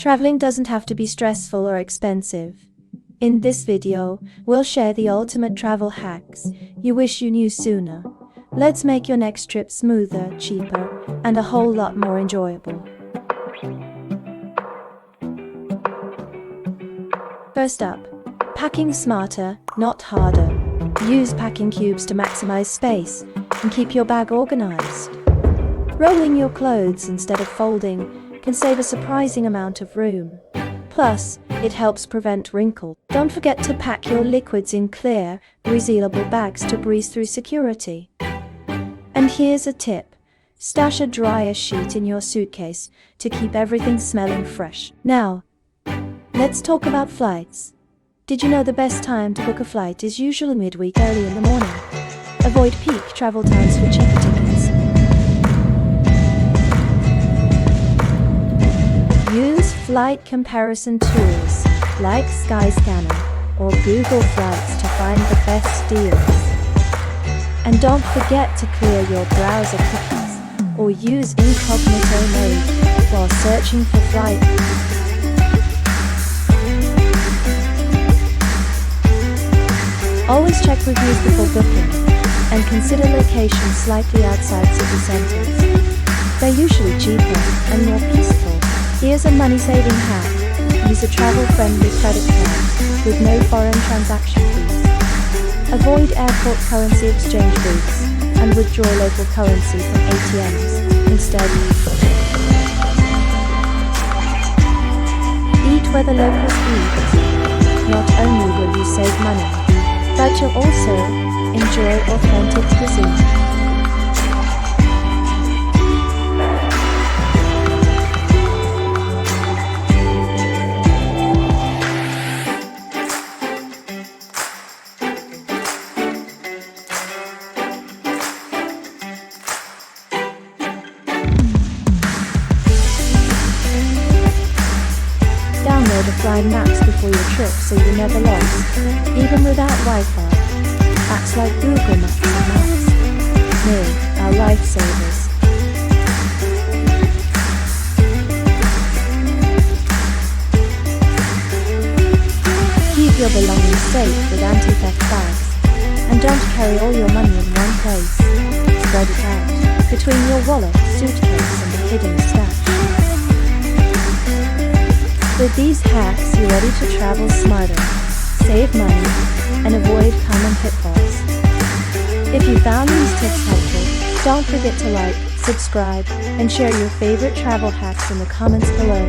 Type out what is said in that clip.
Traveling doesn't have to be stressful or expensive. In this video, we'll share the ultimate travel hacks you wish you knew sooner. Let's make your next trip smoother, cheaper, and a whole lot more enjoyable. First up, packing smarter, not harder. Use packing cubes to maximize space and keep your bag organized. Rolling your clothes instead of folding can save a surprising amount of room. Plus, it helps prevent wrinkles. Don't forget to pack your liquids in clear, resealable bags to breeze through security. And here's a tip. Stash a dryer sheet in your suitcase to keep everything smelling fresh. Now, let's talk about flights. Did you know the best time to book a flight is usually midweek early in the morning? Avoid peak travel times for cheaper tickets. Use flight comparison tools like Skyscanner or Google Flights to find the best deals. And don't forget to clear your browser cookies or use incognito mode while searching for flights. Always check reviews before booking and consider locations slightly outside city centers. They're usually cheaper and more peaceful. Here's a money-saving hack. Use a travel-friendly credit card with no foreign transaction fees. Avoid airport currency exchange booths and withdraw local currency from ATMs instead. Eat where the locals eat. Not only will you save money, but you'll also enjoy authentic cuisine. Download a flying maps before your trip so you're never lost, even without Wi-Fi. Apps like Google Maps and Maps are lifesavers. Keep your belongings safe with anti-theft bags, and don't carry all your money in one place. Spread it out between your wallet, suitcase, and a hidden stash. With these hacks, you're ready to travel smarter, save money, and avoid common pitfalls. If you found these tips helpful, don't forget to like, subscribe, and share your favorite travel hacks in the comments below.